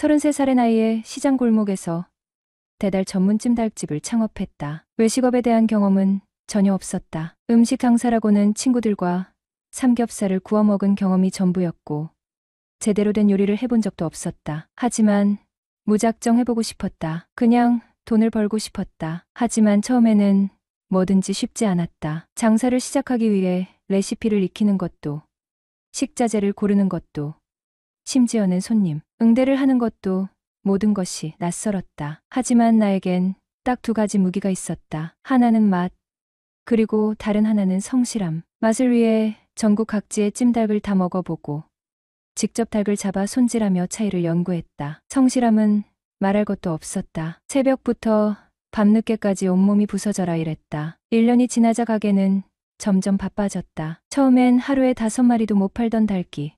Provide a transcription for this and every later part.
33살의 나이에 시장 골목에서 배달 전문 찜닭집을 창업했다. 외식업에 대한 경험은 전혀 없었다. 음식 강사라고는 친구들과 삼겹살을 구워 먹은 경험이 전부였고 제대로 된 요리를 해본 적도 없었다. 하지만 무작정 해보고 싶었다. 그냥 돈을 벌고 싶었다. 하지만 처음에는 뭐든지 쉽지 않았다. 장사를 시작하기 위해 레시피를 익히는 것도, 식자재를 고르는 것도, 심지어는 손님 응대를 하는 것도 모든 것이 낯설었다. 하지만 나에겐 딱 두 가지 무기가 있었다. 하나는 맛, 그리고 다른 하나는 성실함. 맛을 위해 전국 각지의 찜닭을 다 먹어보고 직접 닭을 잡아 손질하며 차이를 연구했다. 성실함은 말할 것도 없었다. 새벽부터 밤늦게까지 온몸이 부서져라 일했다. 1년이 지나자 가게는 점점 바빠졌다. 처음엔 하루에 5마리도 못 팔던 닭이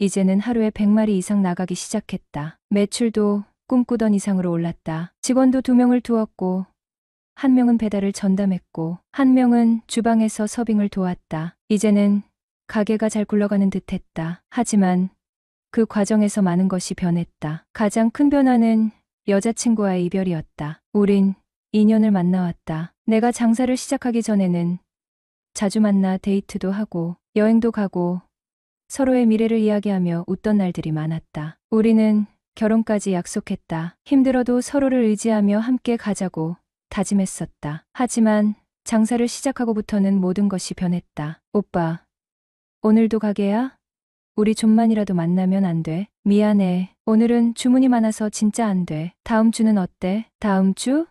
이제는 하루에 100마리 이상 나가기 시작했다. 매출도 꿈꾸던 이상으로 올랐다. 직원도 2명을 두었고 1명은 배달을 전담했고 1명은 주방에서 서빙을 도왔다. 이제는 가게가 잘 굴러가는 듯했다. 하지만 그 과정에서 많은 것이 변했다. 가장 큰 변화는 여자친구와의 이별이었다. 우린 2년을 만나왔다. 내가 장사를 시작하기 전에는 자주 만나 데이트도 하고 여행도 가고 서로의 미래를 이야기하며 웃던 날들이 많았다. 우리는 결혼까지 약속했다. 힘들어도 서로를 의지하며 함께 가자고 다짐했었다. 하지만 장사를 시작하고부터는 모든 것이 변했다. 오빠, 오늘도 가게야? 우리 좀만이라도 만나면 안 돼? 미안해. 오늘은 주문이 많아서 진짜 안 돼. 다음 주는 어때? 다음 주?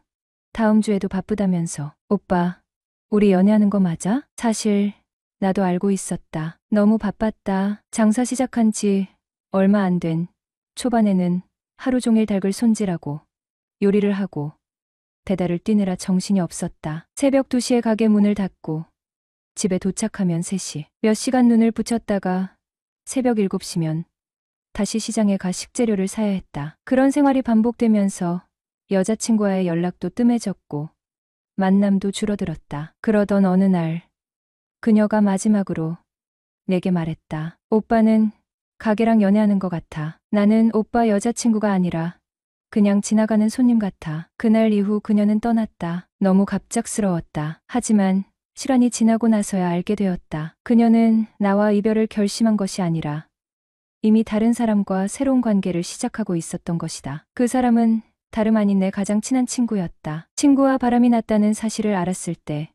다음 주에도 바쁘다면서. 오빠, 우리 연애하는 거 맞아? 사실 나도 알고 있었다. 너무 바빴다. 장사 시작한 지 얼마 안 된 초반에는 하루 종일 닭을 손질하고 요리를 하고 배달을 뛰느라 정신이 없었다. 새벽 2시에 가게 문을 닫고 집에 도착하면 3시. 몇 시간 눈을 붙였다가 새벽 7시면 다시 시장에 가 식재료를 사야 했다. 그런 생활이 반복되면서 여자친구와의 연락도 뜸해졌고 만남도 줄어들었다. 그러던 어느 날 그녀가 마지막으로 내게 말했다. 오빠는 가게랑 연애하는 것 같아. 나는 오빠 여자친구가 아니라 그냥 지나가는 손님 같아. 그날 이후 그녀는 떠났다. 너무 갑작스러웠다. 하지만 시간이 지나고 나서야 알게 되었다. 그녀는 나와 이별을 결심한 것이 아니라 이미 다른 사람과 새로운 관계를 시작하고 있었던 것이다. 그 사람은 다름 아닌 내 가장 친한 친구였다. 친구와 바람이 났다는 사실을 알았을 때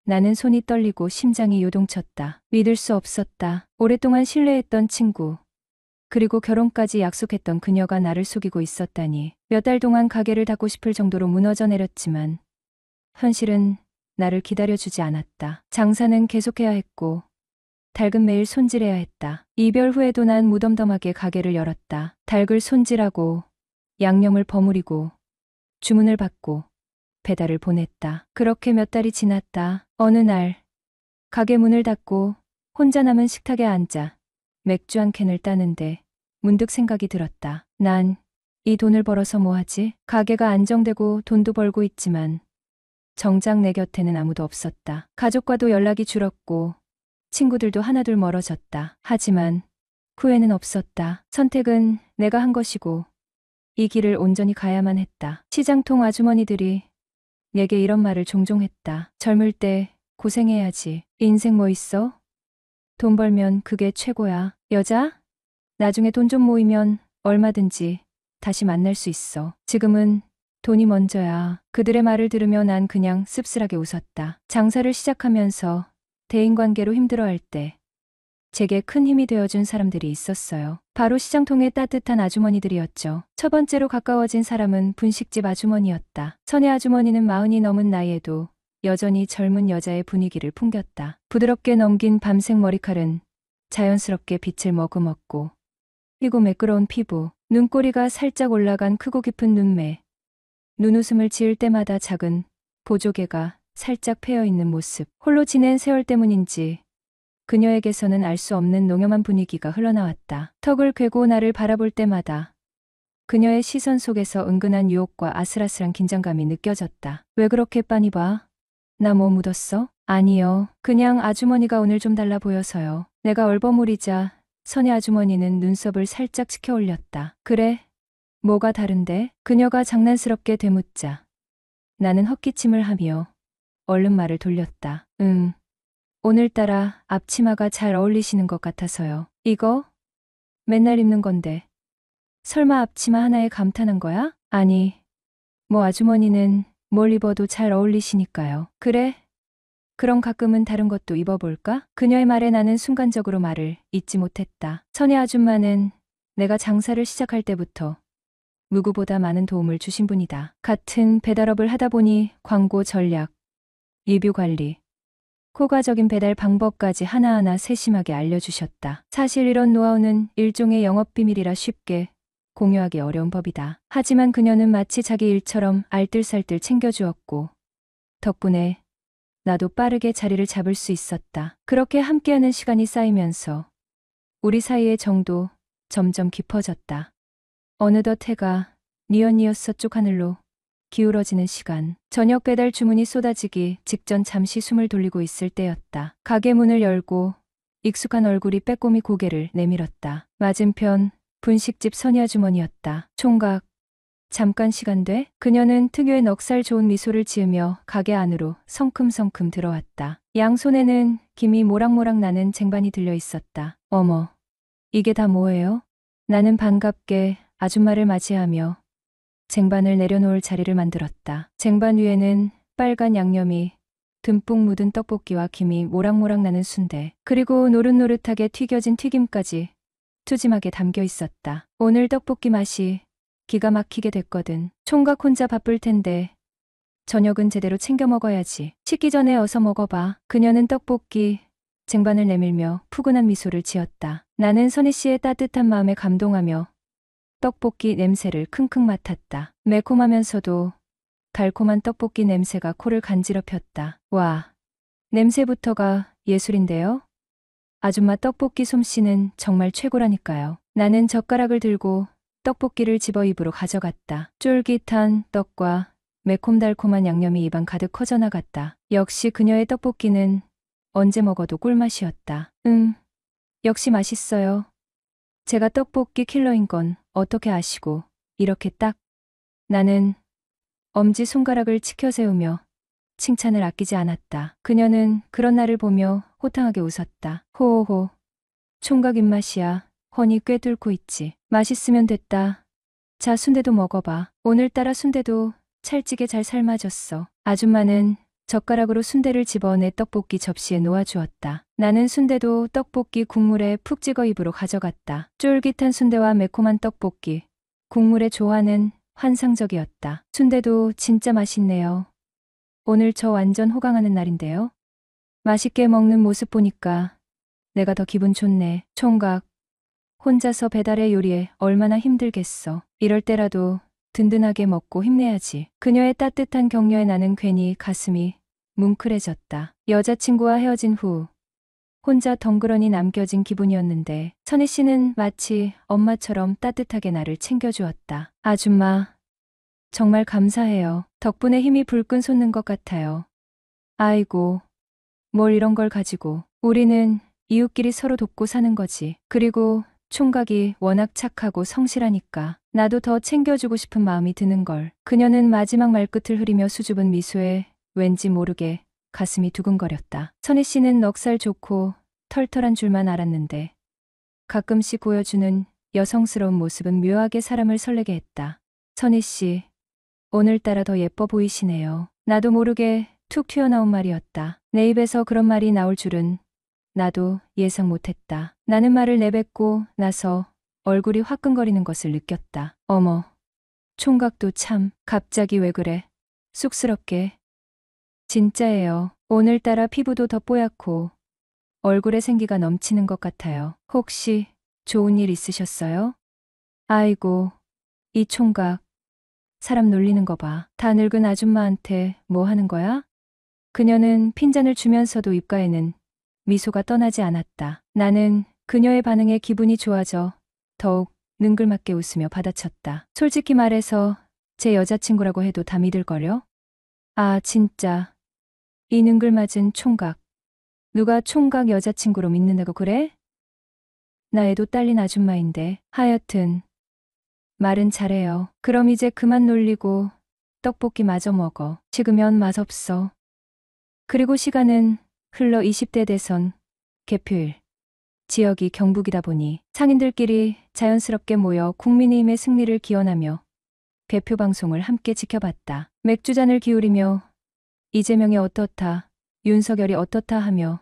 나는 손이 떨리고 심장이 요동쳤다. 믿을 수 없었다. 오랫동안 신뢰했던 친구, 그리고 결혼까지 약속했던 그녀가 나를 속이고 있었다니. 몇 달 동안 가게를 닫고 싶을 정도로 무너져 내렸지만 현실은 나를 기다려주지 않았다. 장사는 계속해야 했고 닭은 매일 손질해야 했다. 이별 후에도 난 무덤덤하게 가게를 열었다. 닭을 손질하고 양념을 버무리고 주문을 받고 배달을 보냈다. 그렇게 몇 달이 지났다. 어느 날 가게 문을 닫고 혼자 남은 식탁에 앉아 맥주 한 캔을 따는데 문득 생각이 들었다. 난 이 돈을 벌어서 뭐 하지? 가게가 안정되고 돈도 벌고 있지만 정작 내 곁에는 아무도 없었다. 가족과도 연락이 줄었고 친구들도 하나둘 멀어졌다. 하지만 후회는 없었다. 선택은 내가 한 것이고 이 길을 온전히 가야만 했다. 시장통 아주머니들이 내게 이런 말을 종종 했다. 젊을 때 고생해야지. 인생 뭐 있어? 돈 벌면 그게 최고야. 여자? 나중에 돈 좀 모이면 얼마든지 다시 만날 수 있어. 지금은 돈이 먼저야. 그들의 말을 들으며 난 그냥 씁쓸하게 웃었다. 장사를 시작하면서 대인관계로 힘들어할 때 제게 큰 힘이 되어준 사람들이 있었어요. 바로 시장통의 따뜻한 아주머니들이었죠. 첫 번째로 가까워진 사람은 분식집 아주머니였다. 선의 아주머니는 40이 넘은 나이에도 여전히 젊은 여자의 분위기를 풍겼다. 부드럽게 넘긴 밤색 머리칼은 자연스럽게 빛을 머금었고 희고 매끄러운 피부, 눈꼬리가 살짝 올라간 크고 깊은 눈매, 눈웃음을 지을 때마다 작은 보조개가 살짝 패여있는 모습. 홀로 지낸 세월 때문인지 그녀에게서는 알 수 없는 농염한 분위기가 흘러나왔다. 턱을 괴고 나를 바라볼 때마다 그녀의 시선 속에서 은근한 유혹과 아슬아슬한 긴장감이 느껴졌다. 왜 그렇게 빤히 봐? 나 뭐 묻었어? 아니요. 그냥 아주머니가 오늘 좀 달라 보여서요. 내가 얼버무리자 선의 아주머니는 눈썹을 살짝 치켜 올렸다. 그래? 뭐가 다른데? 그녀가 장난스럽게 되묻자 나는 헛기침을 하며 얼른 말을 돌렸다. 오늘따라 앞치마가 잘 어울리시는 것 같아서요. 이거? 맨날 입는 건데. 설마 앞치마 하나에 감탄한 거야? 아니, 뭐 아주머니는 뭘 입어도 잘 어울리시니까요. 그래? 그럼 가끔은 다른 것도 입어볼까? 그녀의 말에 나는 순간적으로 말을 잇지 못했다. 선희 아줌마는 내가 장사를 시작할 때부터 누구보다 많은 도움을 주신 분이다. 같은 배달업을 하다 보니 광고 전략, 리뷰 관리, 효과적인 배달 방법까지 하나하나 세심하게 알려주셨다. 사실 이런 노하우는 일종의 영업비밀이라 쉽게 공유하기 어려운 법이다. 하지만 그녀는 마치 자기 일처럼 알뜰살뜰 챙겨주었고 덕분에 나도 빠르게 자리를 잡을 수 있었다. 그렇게 함께하는 시간이 쌓이면서 우리 사이의 정도 점점 깊어졌다. 어느덧 해가 뉘엿뉘엿 서쪽 하늘로 기울어지는 시간. 저녁 배달 주문이 쏟아지기 직전 잠시 숨을 돌리고 있을 때였다. 가게 문을 열고 익숙한 얼굴이 빼꼼히 고개를 내밀었다. 맞은편 분식집 선희 아주머니였다. 총각, 잠깐 시간 돼? 그녀는 특유의 넉살 좋은 미소를 지으며 가게 안으로 성큼성큼 들어왔다. 양손에는 김이 모락모락 나는 쟁반이 들려 있었다. 어머, 이게 다 뭐예요? 나는 반갑게 아줌마를 맞이하며 쟁반을 내려놓을 자리를 만들었다. 쟁반 위에는 빨간 양념이 듬뿍 묻은 떡볶이와 김이 모락모락 나는 순대, 그리고 노릇노릇하게 튀겨진 튀김까지 푸짐하게 담겨 있었다. 오늘 떡볶이 맛이 기가 막히게 됐거든. 총각 혼자 바쁠 텐데 저녁은 제대로 챙겨 먹어야지. 식기 전에 어서 먹어봐. 그녀는 떡볶이 쟁반을 내밀며 푸근한 미소를 지었다. 나는 선희 씨의 따뜻한 마음에 감동하며 떡볶이 냄새를 킁킁 맡았다. 매콤하면서도 달콤한 떡볶이 냄새가 코를 간지럽혔다. 와, 냄새부터가 예술인데요? 아줌마 떡볶이 솜씨는 정말 최고라니까요. 나는 젓가락을 들고 떡볶이를 집어 입으로 가져갔다. 쫄깃한 떡과 매콤달콤한 양념이 입안 가득 퍼져나갔다. 역시 그녀의 떡볶이는 언제 먹어도 꿀맛이었다. 역시 맛있어요. 제가 떡볶이 킬러인 건 어떻게 아시고 이렇게 딱. 나는 엄지손가락을 치켜 세우며 칭찬을 아끼지 않았다. 그녀는 그런 나를 보며 호탕하게 웃었다. 호호호. 총각 입맛이야. 허니 꽤 뚫고 있지. 맛있으면 됐다. 자, 순대도 먹어봐. 오늘따라 순대도 찰지게 잘 삶아졌어. 아줌마는 젓가락으로 순대를 집어내 떡볶이 접시에 놓아주었다. 나는 순대도 떡볶이 국물에 푹 찍어 입으로 가져갔다. 쫄깃한 순대와 매콤한 떡볶이, 국물의 조화는 환상적이었다. 순대도 진짜 맛있네요. 오늘 저 완전 호강하는 날인데요. 맛있게 먹는 모습 보니까 내가 더 기분 좋네. 총각, 혼자서 배달의 요리에 얼마나 힘들겠어. 이럴 때라도 든든하게 먹고 힘내야지. 그녀의 따뜻한 격려에 나는 괜히 가슴이 뭉클해졌다. 여자친구와 헤어진 후 혼자 덩그러니 남겨진 기분이었는데 선희 씨는 마치 엄마처럼 따뜻하게 나를 챙겨주었다. 아줌마, 정말 감사해요. 덕분에 힘이 불끈 솟는 것 같아요. 아이고, 뭘 이런 걸 가지고. 우리는 이웃끼리 서로 돕고 사는 거지. 그리고 총각이 워낙 착하고 성실하니까 나도 더 챙겨주고 싶은 마음이 드는걸. 그녀는 마지막 말끝을 흐리며 수줍은 미소에 왠지 모르게 가슴이 두근거렸다. 선희 씨는 넉살 좋고 털털한 줄만 알았는데 가끔씩 보여주는 여성스러운 모습은 묘하게 사람을 설레게 했다. 선희 씨, 오늘따라 더 예뻐 보이시네요. 나도 모르게 툭 튀어나온 말이었다. 내 입에서 그런 말이 나올 줄은 나도 예상 못했다. 나는 말을 내뱉고 나서 얼굴이 화끈거리는 것을 느꼈다. 어머, 총각도 참, 갑자기 왜 그래? 쑥스럽게. 진짜예요. 오늘따라 피부도 더 뽀얗고 얼굴에 생기가 넘치는 것 같아요. 혹시 좋은 일 있으셨어요? 아이고, 이 총각. 사람 놀리는 거 봐. 다 늙은 아줌마한테 뭐 하는 거야? 그녀는 핀잔을 주면서도 입가에는 미소가 떠나지 않았다. 나는 그녀의 반응에 기분이 좋아져 더욱 능글맞게 웃으며 받아쳤다. 솔직히 말해서 제 여자친구라고 해도 다 믿을걸요? 아, 진짜. 이 능글맞은 총각. 누가 총각 여자친구로 믿는다고 그래? 나 애도 딸린 아줌마인데. 하여튼 말은 잘해요. 그럼 이제 그만 놀리고 떡볶이 마저 먹어. 식으면 맛없어. 그리고 시간은 흘러 20대 대선 개표일. 지역이 경북이다 보니 상인들끼리 자연스럽게 모여 국민의힘의 승리를 기원하며 개표 방송을 함께 지켜봤다. 맥주잔을 기울이며 이재명이 어떻다, 윤석열이 어떻다 하며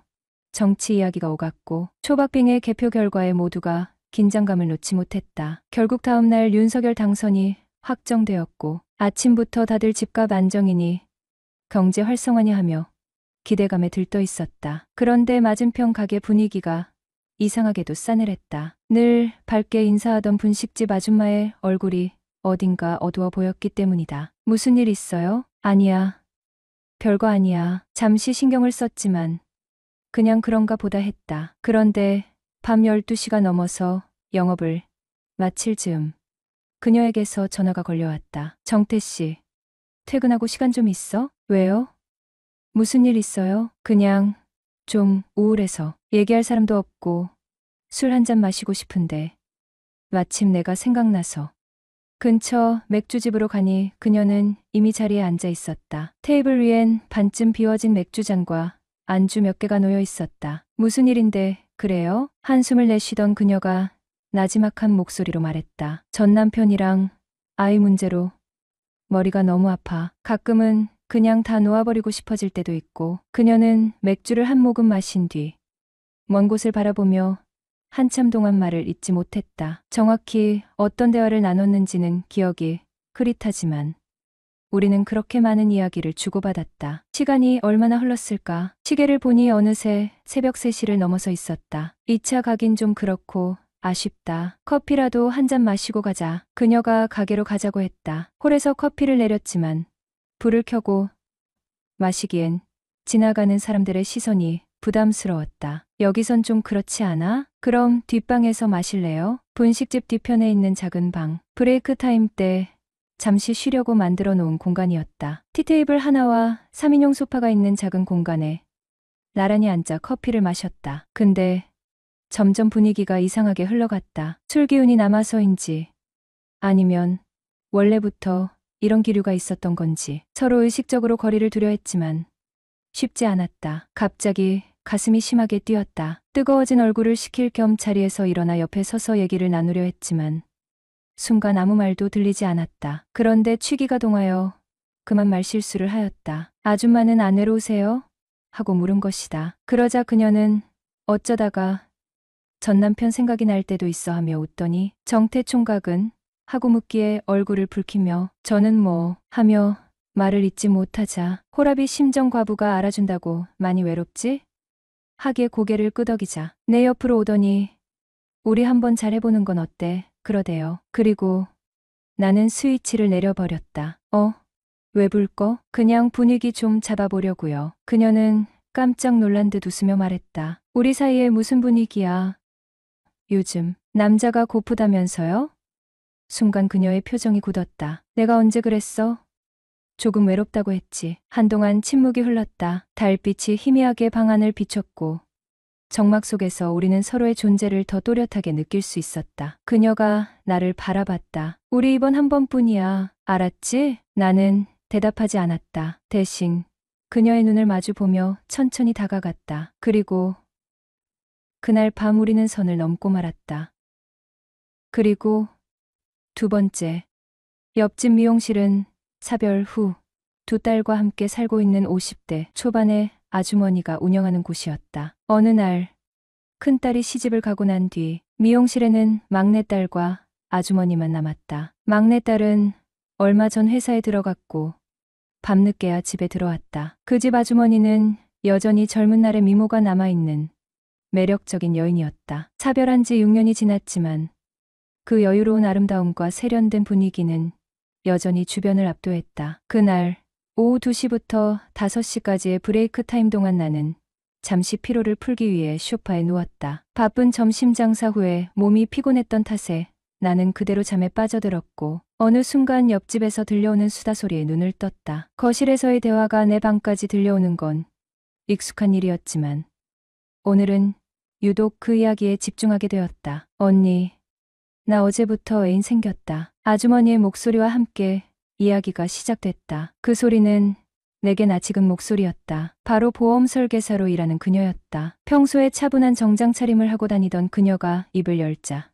정치 이야기가 오갔고 초박빙의 개표 결과에 모두가 긴장감을 놓지 못했다. 결국 다음 날 윤석열 당선이 확정되었고 아침부터 다들 집값 안정이니 경제 활성화니 하며 기대감에 들떠 있었다. 그런데 맞은편 가게 분위기가 이상하게도 싸늘했다. 늘 밝게 인사하던 분식집 아줌마의 얼굴이 어딘가 어두워 보였기 때문이다. 무슨 일 있어요? 아니야. 별거 아니야. 잠시 신경을 썼지만 그냥 그런가 보다 했다. 그런데 밤 12시가 넘어서 영업을 마칠 즈음 그녀에게서 전화가 걸려왔다. 정태 씨, 퇴근하고 시간 좀 있어? 왜요? 무슨 일 있어요? 그냥 좀 우울해서 얘기할 사람도 없고 술 한 잔 마시고 싶은데 마침 내가 생각나서. 근처 맥주집으로 가니 그녀는 이미 자리에 앉아 있었다. 테이블 위엔 반쯤 비워진 맥주잔과 안주 몇 개가 놓여 있었다. 무슨 일인데 그래요? 한숨을 내쉬던 그녀가 나지막한 목소리로 말했다. 전 남편이랑 아이 문제로 머리가 너무 아파. 가끔은 그냥 다 놓아버리고 싶어질 때도 있고. 그녀는 맥주를 한 모금 마신 뒤 먼 곳을 바라보며 한참 동안 말을 잇지 못했다. 정확히 어떤 대화를 나눴는지는 기억이 흐릿하지만 우리는 그렇게 많은 이야기를 주고받았다. 시간이 얼마나 흘렀을까? 시계를 보니 어느새 새벽 3시를 넘어서 있었다. 2차 가긴 좀 그렇고 아쉽다. 커피라도 한 잔 마시고 가자. 그녀가 가게로 가자고 했다. 홀에서 커피를 내렸지만 불을 켜고 마시기엔 지나가는 사람들의 시선이 부담스러웠다. 여기선 좀 그렇지 않아? 그럼 뒷방에서 마실래요? 분식집 뒤편에 있는 작은 방. 브레이크 타임 때 잠시 쉬려고 만들어 놓은 공간이었다. 티테이블 하나와 3인용 소파가 있는 작은 공간에 나란히 앉아 커피를 마셨다. 근데 점점 분위기가 이상하게 흘러갔다. 술 기운이 남아서인지 아니면 원래부터 이런 기류가 있었던 건지 서로 의식적으로 거리를 두려 했지만 쉽지 않았다. 갑자기 가슴이 심하게 뛰었다. 뜨거워진 얼굴을 식힐 겸 자리에서 일어나 옆에 서서 얘기를 나누려 했지만 순간 아무 말도 들리지 않았다. 그런데 취기가 동하여 그만 말실수를 하였다. 아줌마는 안 외로우세요? 하고 물은 것이다. 그러자 그녀는 어쩌다가 전 남편 생각이 날 때도 있어 하며 웃더니 정태 총각은? 하고 묻기에 얼굴을 붉히며 저는 뭐 하며 말을 잇지 못하자 호라비 심정 과부가 알아준다고 많이 외롭지? 하기에 고개를 끄덕이자 내 옆으로 오더니 우리 한번 잘해보는 건 어때? 그러대요. 그리고 나는 스위치를 내려버렸다. 왜 불꺼? 그냥 분위기 좀 잡아보려고요. 그녀는 깜짝 놀란 듯 웃으며 말했다. 우리 사이에 무슨 분위기야? 요즘 남자가 고프다면서요? 순간 그녀의 표정이 굳었다. 내가 언제 그랬어? 조금 외롭다고 했지. 한동안 침묵이 흘렀다. 달빛이 희미하게 방 안을 비췄고 정막 속에서 우리는 서로의 존재를 더 또렷하게 느낄 수 있었다. 그녀가 나를 바라봤다. 우리 이번 한 번뿐이야. 알았지? 나는 대답하지 않았다. 대신 그녀의 눈을 마주 보며 천천히 다가갔다. 그리고 그날 밤 우리는 선을 넘고 말았다. 그리고 두 번째, 옆집 미용실은 사별 후 두 딸과 함께 살고 있는 50대 초반의 아주머니가 운영하는 곳이었다. 어느 날 큰딸이 시집을 가고 난 뒤 미용실에는 막내딸과 아주머니만 남았다. 막내딸은 얼마 전 회사에 들어갔고 밤늦게야 집에 들어왔다. 그 집 아주머니는 여전히 젊은 날의 미모가 남아있는 매력적인 여인이었다. 사별한 지 6년이 지났지만 그 여유로운 아름다움과 세련된 분위기는 여전히 주변을 압도했다. 그날 오후 2시부터 5시까지의 브레이크 타임 동안 나는 잠시 피로를 풀기 위해 소파에 누웠다. 바쁜 점심 장사 후에 몸이 피곤했던 탓에 나는 그대로 잠에 빠져들었고 어느 순간 옆집에서 들려오는 수다 소리에 눈을 떴다. 거실에서의 대화가 내 방까지 들려오는 건 익숙한 일이었지만 오늘은 유독 그 이야기에 집중하게 되었다. 언니, 나 어제부터 애인 생겼다. 아주머니의 목소리와 함께 이야기가 시작됐다. 그 소리는 내겐 아직은 목소리였다. 바로 보험 설계사로 일하는 그녀였다. 평소에 차분한 정장 차림을 하고 다니던 그녀가 입을 열자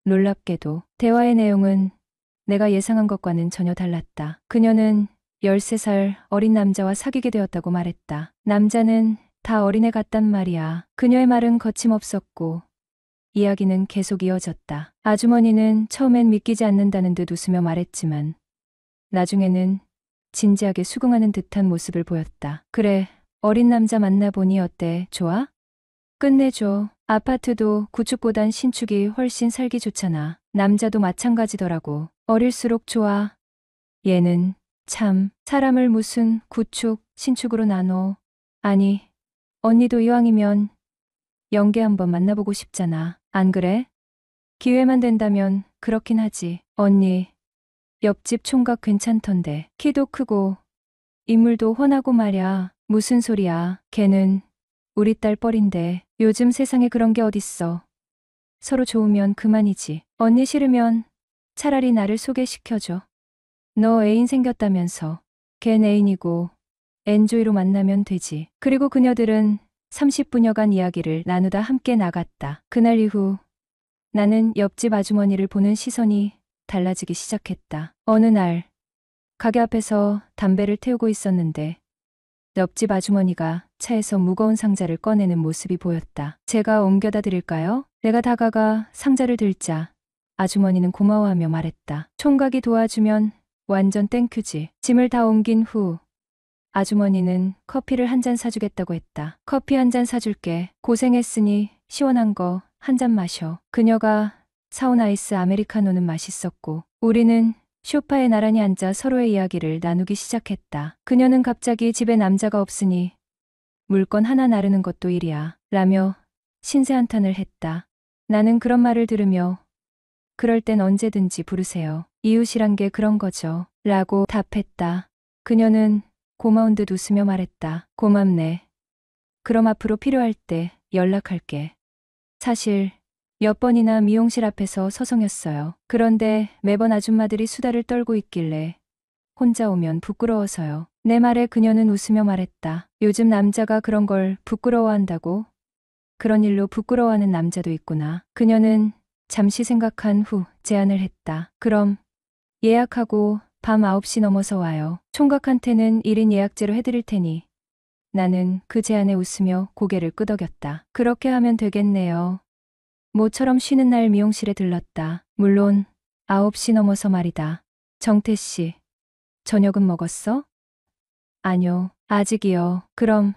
놀랍게도 대화의 내용은 내가 예상한 것과는 전혀 달랐다. 그녀는 13살 어린 남자와 사귀게 되었다고 말했다. 남자는 다 어린애 같단 말이야. 그녀의 말은 거침없었고 이야기는 계속 이어졌다. 아주머니는 처음엔 믿기지 않는다는 듯 웃으며 말했지만 나중에는 진지하게 수긍하는 듯한 모습을 보였다. 그래, 어린 남자 만나보니 어때? 좋아? 끝내줘. 아파트도 구축보단 신축이 훨씬 살기 좋잖아. 남자도 마찬가지더라고. 어릴수록 좋아. 얘는 참 사람을 무슨 구축, 신축으로 나눠. 아니, 언니도 이왕이면 영계 한번 만나보고 싶잖아. 안 그래? 기회만 된다면 그렇긴 하지. 언니, 옆집 총각 괜찮던데. 키도 크고 인물도 훤하고 말야. 무슨 소리야. 걔는 우리 딸 뻘인데 요즘 세상에 그런 게 어딨어. 서로 좋으면 그만이지. 언니 싫으면 차라리 나를 소개시켜줘. 너 애인 생겼다면서. 걘 애인이고 엔조이로 만나면 되지. 그리고 그녀들은 30분여간 이야기를 나누다 함께 나갔다. 그날 이후 나는 옆집 아주머니를 보는 시선이 달라지기 시작했다. 어느 날 가게 앞에서 담배를 태우고 있었는데 옆집 아주머니가 차에서 무거운 상자를 꺼내는 모습이 보였다. 제가 옮겨다 드릴까요? 내가 다가가 상자를 들자 아주머니는 고마워하며 말했다. 총각이 도와주면 완전 땡큐지. 짐을 다 옮긴 후 아주머니는 커피를 한 잔 사주겠다고 했다. 커피 한 잔 사줄게. 고생했으니 시원한 거 한 잔 마셔. 그녀가 사온 아이스 아메리카노는 맛있었고 우리는 소파에 나란히 앉아 서로의 이야기를 나누기 시작했다. 그녀는 갑자기 집에 남자가 없으니 물건 하나 나르는 것도 일이야 라며 신세 한탄을 했다. 나는 그런 말을 들으며 그럴 땐 언제든지 부르세요. 이웃이란 게 그런 거죠 라고 답했다. 그녀는 고마운 듯 웃으며 말했다. 고맙네. 그럼 앞으로 필요할 때 연락할게. 사실 몇 번이나 미용실 앞에서 서성였어요. 그런데 매번 아줌마들이 수다를 떨고 있길래 혼자 오면 부끄러워서요. 내 말에 그녀는 웃으며 말했다. 요즘 남자가 그런 걸 부끄러워한다고? 그런 일로 부끄러워하는 남자도 있구나. 그녀는 잠시 생각한 후 제안을 했다. 그럼 예약하고 밤 9시 넘어서 와요. 총각한테는 1인 예약제로 해드릴 테니. 나는 그 제안에 웃으며 고개를 끄덕였다. 그렇게 하면 되겠네요. 모처럼 쉬는 날 미용실에 들렀다. 물론 9시 넘어서 말이다. 정태 씨, 저녁은 먹었어? 아뇨, 아직이요. 그럼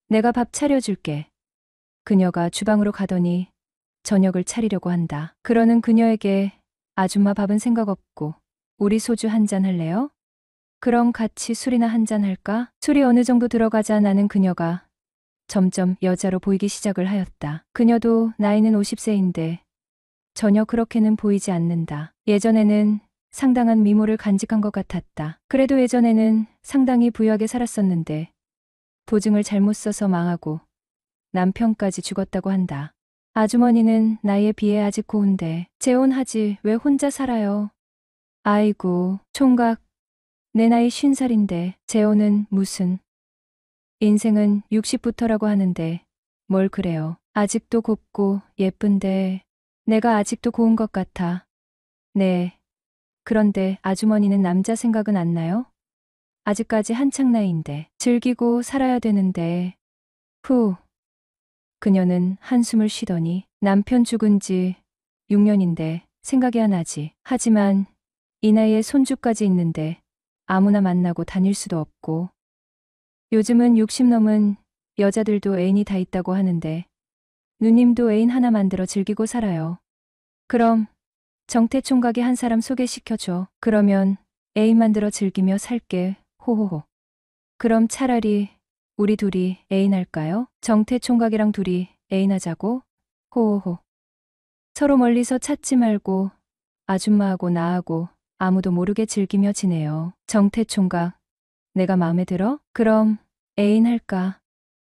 내가 밥 차려줄게. 그녀가 주방으로 가더니 저녁을 차리려고 한다. 그러는 그녀에게 아줌마 밥은 생각 없고 우리 소주 한 잔 할래요? 그럼 같이 술이나 한 잔 할까? 술이 어느 정도 들어가자 나는 그녀가 점점 여자로 보이기 시작을 하였다. 그녀도 나이는 50세인데 전혀 그렇게는 보이지 않는다. 예전에는 상당한 미모를 간직한 것 같았다. 그래도 예전에는 상당히 부유하게 살았었는데 보증을 잘못 써서 망하고 남편까지 죽었다고 한다. 아주머니는 나이에 비해 아직 고운데 재혼하지 왜 혼자 살아요? 아이고, 총각, 내 나이 50살인데 재혼은 무슨. 인생은 60부터라고 하는데 뭘 그래요. 아직도 곱고 예쁜데 내가 아직도 고운 것 같아. 네. 그런데 아주머니는 남자 생각은 안 나요? 아직까지 한창 나이인데 즐기고 살아야 되는데. 후. 그녀는 한숨을 쉬더니 남편 죽은 지 6년인데 생각이 안 나지. 하지만 이 나이에 손주까지 있는데 아무나 만나고 다닐 수도 없고. 요즘은 60 넘은 여자들도 애인이 다 있다고 하는데 누님도 애인 하나 만들어 즐기고 살아요. 그럼 정태 총각이 한 사람 소개시켜줘. 그러면 애인 만들어 즐기며 살게. 호호호. 그럼 차라리 우리 둘이 애인 할까요? 정태 총각이랑 둘이 애인 하자고? 호호호. 서로 멀리서 찾지 말고 아줌마하고 나하고 아무도 모르게 즐기며 지내요. 정태 총각, 내가 마음에 들어? 그럼 애인 할까?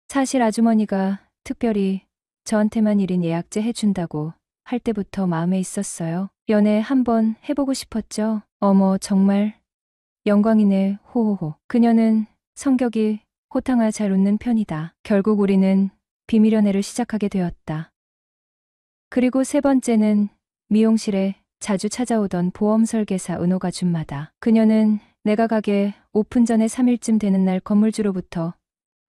사실 아주머니가 특별히 저한테만 1인 예약제 해준다고 할 때부터 마음에 있었어요. 연애 한번 해보고 싶었죠. 어머, 정말 영광이네. 호호호. 그녀는 성격이 호탕하 잘 웃는 편이다. 결국 우리는 비밀 연애를 시작하게 되었다. 그리고 세 번째는 미용실에 자주 찾아오던 보험 설계사 은호가 준마다. 그녀는 내가 가게 오픈 전에 3일쯤 되는 날 건물주로부터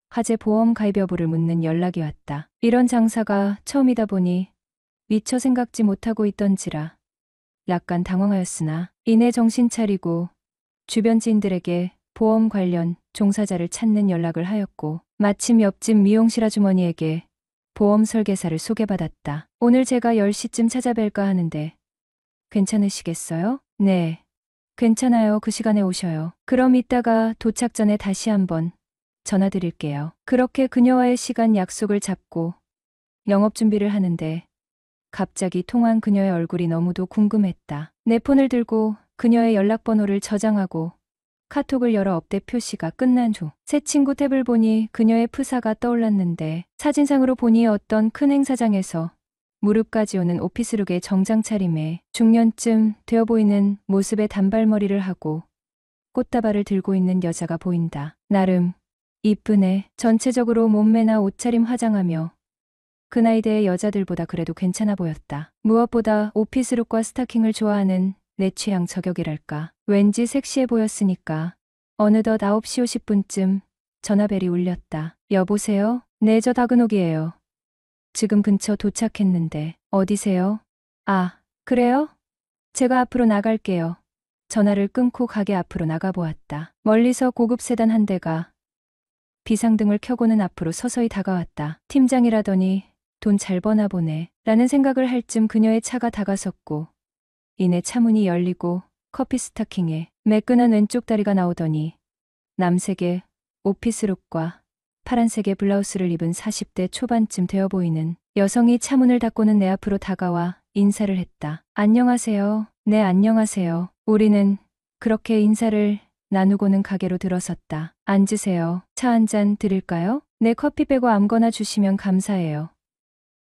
화재 보험 가입 여부를 묻는 연락이 왔다. 이런 장사가 처음이다 보니 미처 생각지 못하고 있던지라 약간 당황하였으나 이내 정신 차리고 주변 지인들에게 보험 관련 종사자를 찾는 연락을 하였고 마침 옆집 미용실 아주머니에게 보험 설계사를 소개받았다. 오늘 제가 10시쯤 찾아뵐까 하는데 괜찮으시겠어요? 네. 괜찮아요. 그 시간에 오셔요. 그럼 이따가 도착 전에 다시 한번 전화드릴게요. 그렇게 그녀와의 시간 약속을 잡고 영업 준비를 하는데 갑자기 통화한 그녀의 얼굴이 너무도 궁금했다. 내 폰을 들고 그녀의 연락번호를 저장하고 카톡을 열어 업데 표시가 끝난 후 새 친구 탭을 보니 그녀의 프사가 떠올랐는데 사진상으로 보니 어떤 큰 행사장에서 무릎까지 오는 오피스룩의 정장 차림에 중년쯤 되어 보이는 모습의 단발머리를 하고 꽃다발을 들고 있는 여자가 보인다. 나름 이쁘네. 전체적으로 몸매나 옷차림 화장하며 그 나이대의 여자들보다 그래도 괜찮아 보였다. 무엇보다 오피스룩과 스타킹을 좋아하는 내 취향 저격이랄까. 왠지 섹시해 보였으니까 어느덧 9시 50분쯤 전화벨이 울렸다. 여보세요? 네, 저 박은옥이에요. 지금 근처 도착했는데 어디세요? 아, 그래요? 제가 앞으로 나갈게요. 전화를 끊고 가게 앞으로 나가보았다. 멀리서 고급 세단 한 대가 비상등을 켜고는 앞으로 서서히 다가왔다. 팀장이라더니 돈 잘 버나 보네 라는 생각을 할 쯤 그녀의 차가 다가섰고 이내 차문이 열리고 커피 스타킹에 매끈한 왼쪽 다리가 나오더니 남색의 오피스룩과 파란색의 블라우스를 입은 40대 초반쯤 되어 보이는 여성이 차문을 닫고는 내 앞으로 다가와 인사를 했다. 안녕하세요. 네, 안녕하세요. 우리는 그렇게 인사를 나누고는 가게로 들어섰다. 앉으세요. 차 한 잔 드릴까요? 네, 커피 빼고 아무거나 주시면 감사해요.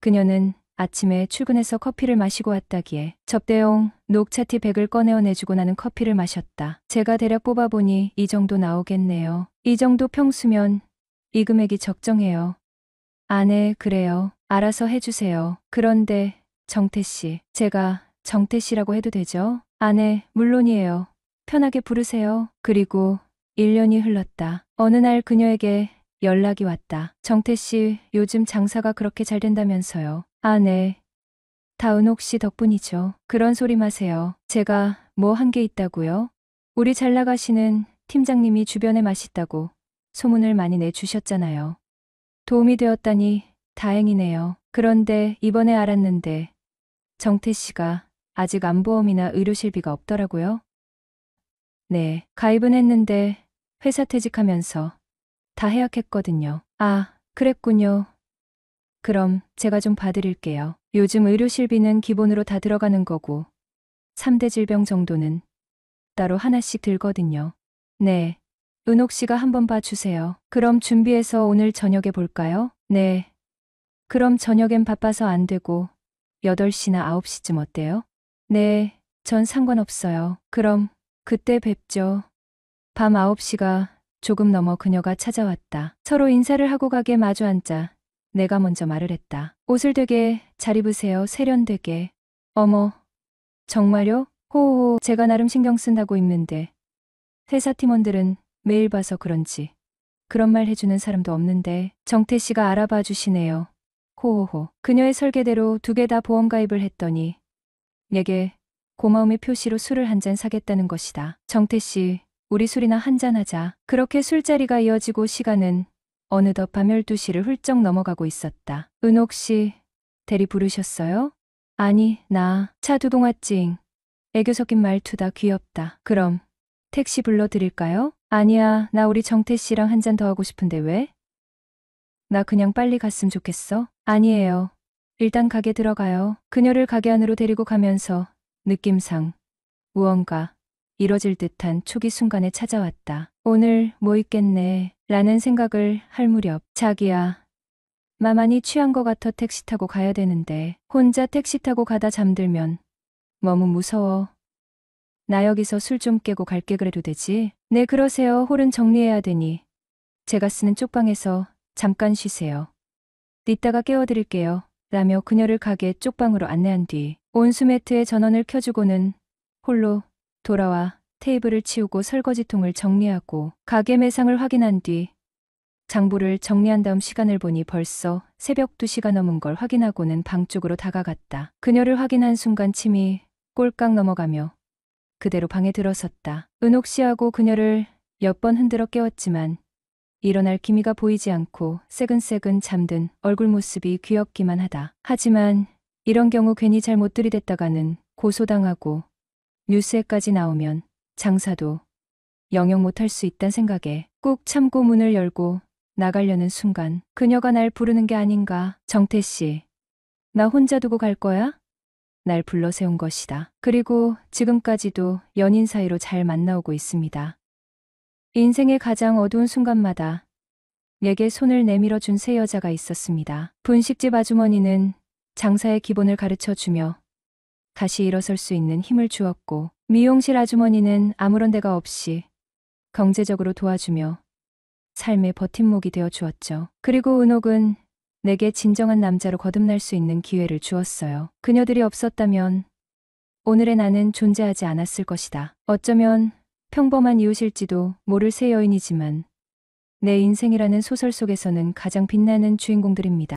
그녀는 아침에 출근해서 커피를 마시고 왔다기에 접대용 녹차티 백을 꺼내어 내주고 나는 커피를 마셨다. 제가 대략 뽑아보니 이 정도 나오겠네요. 이 정도 평수면 이 금액이 적정해요. 아, 네, 그래요. 알아서 해주세요. 그런데 정태씨, 제가 정태씨라고 해도 되죠? 아, 네, 물론이에요. 편하게 부르세요. 그리고 1년이 흘렀다. 어느 날 그녀에게 연락이 왔다. 정태씨, 요즘 장사가 그렇게 잘 된다면서요. 아, 네. 다 은옥씨 덕분이죠. 그런 소리 마세요. 제가 뭐 한 게 있다고요? 우리 잘 나가시는 팀장님이 주변에 맛있다고 소문을 많이 내주셨잖아요. 도움이 되었다니 다행이네요. 그런데 이번에 알았는데 정태씨가 아직 암보험이나 의료실비가 없더라고요. 네, 가입은 했는데 회사 퇴직하면서 다 해약했거든요. 아, 그랬군요. 그럼 제가 좀 봐드릴게요. 요즘 의료실비는 기본으로 다 들어가는 거고 3대 질병 정도는 따로 하나씩 들거든요. 네, 은옥 씨가 한번 봐주세요. 그럼 준비해서 오늘 저녁에 볼까요? 네. 그럼 저녁엔 바빠서 안 되고 8시나 9시쯤 어때요? 네, 전 상관없어요. 그럼 그때 뵙죠. 밤 9시가 조금 넘어 그녀가 찾아왔다. 서로 인사를 하고 가게 마주 앉자 내가 먼저 말을 했다. 옷을 되게 잘 입으세요. 세련되게. 어머, 정말요? 호호호, 제가 나름 신경 쓴다고 입는데 회사 팀원들은 매일 봐서 그런지 그런 말 해주는 사람도 없는데 정태 씨가 알아봐 주시네요. 호호호. 그녀의 설계대로 2개 다 보험 가입을 했더니 내게 고마움의 표시로 술을 한 잔 사겠다는 것이다. 정태 씨, 우리 술이나 한잔 하자. 그렇게 술자리가 이어지고 시간은 어느덧 밤 12시를 훌쩍 넘어가고 있었다. 은옥 씨, 대리 부르셨어요? 아니, 나 차 두동아찡. 애교 섞인 말투다. 귀엽다. 그럼 택시 불러드릴까요? 아니야, 나 우리 정태 씨랑 한잔 더 하고 싶은데 왜? 나 그냥 빨리 갔으면 좋겠어? 아니에요. 일단 가게 들어가요. 그녀를 가게 안으로 데리고 가면서 느낌상 무언가 이뤄질 듯한 초기 순간에 찾아왔다. 오늘 뭐 있겠네 라는 생각을 할 무렵 자기야, 마만이 취한 것 같아 택시 타고 가야 되는데 혼자 택시 타고 가다 잠들면 너무 무서워. 나 여기서 술 좀 깨고 갈게 그래도 되지? 네 그러세요. 홀은 정리해야 되니 제가 쓰는 쪽방에서 잠깐 쉬세요. 이따가 깨워드릴게요. 라며 그녀를 가게 쪽방으로 안내한 뒤 온수 매트에 전원을 켜주고는 홀로 돌아와 테이블을 치우고 설거지통을 정리하고 가게 매상을 확인한 뒤 장부를 정리한 다음 시간을 보니 벌써 새벽 2시가 넘은 걸 확인하고는 방 쪽으로 다가갔다. 그녀를 확인한 순간 침이 꼴깍 넘어가며 그대로 방에 들어섰다. 은옥 씨하고 그녀를 몇 번 흔들어 깨웠지만 일어날 기미가 보이지 않고 새근새근 잠든 얼굴 모습이 귀엽기만 하다. 하지만 이런 경우 괜히 잘못 들이댔다가는 고소당하고 뉴스에까지 나오면 장사도 영영 못할 수 있단 생각에 꾹 참고 문을 열고 나가려는 순간 그녀가 날 부르는 게 아닌가. 정태 씨, 나 혼자 두고 갈 거야? 날 불러 세운 것이다. 그리고 지금까지도 연인 사이로 잘 만나오고 있습니다. 인생의 가장 어두운 순간마다 내게 손을 내밀어 준 세 여자가 있었습니다. 분식집 아주머니는 장사의 기본을 가르쳐 주며 다시 일어설 수 있는 힘을 주었고, 미용실 아주머니는 아무런 대가 없이 경제적으로 도와주며 삶의 버팀목이 되어 주었죠. 그리고 은옥은 내게 진정한 남자로 거듭날 수 있는 기회를 주었어요. 그녀들이 없었다면 오늘의 나는 존재하지 않았을 것이다. 어쩌면 평범한 이웃일지도 모를 새 여인이지만 내 인생이라는 소설 속에서는 가장 빛나는 주인공들입니다.